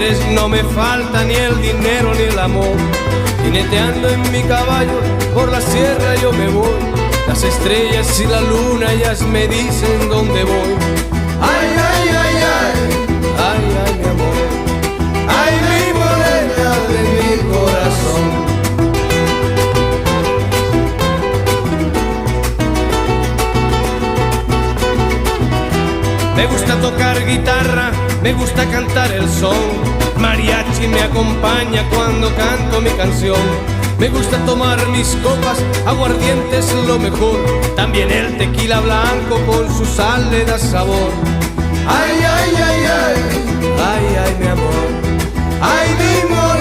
quieres no me falta ni el dinero ni el amor. Jineteando en mi caballo por la sierra yo me voy. Las estrellas y la luna ellas me dicen dónde voy. Ay, ay, ay, ay, ay, ay, mi amor. Ay, mi morena de mi corazón. Me gusta tocar guitarra, me gusta cantar el son. Mariachi me acompaña cuando canto mi canción. Me gusta tomar mis copas, aguardiente es lo mejor. También el tequila blanco con su sal le da sabor. Ay, ay, ay, ay, ay, ay, mi amor. Ay, mi amor.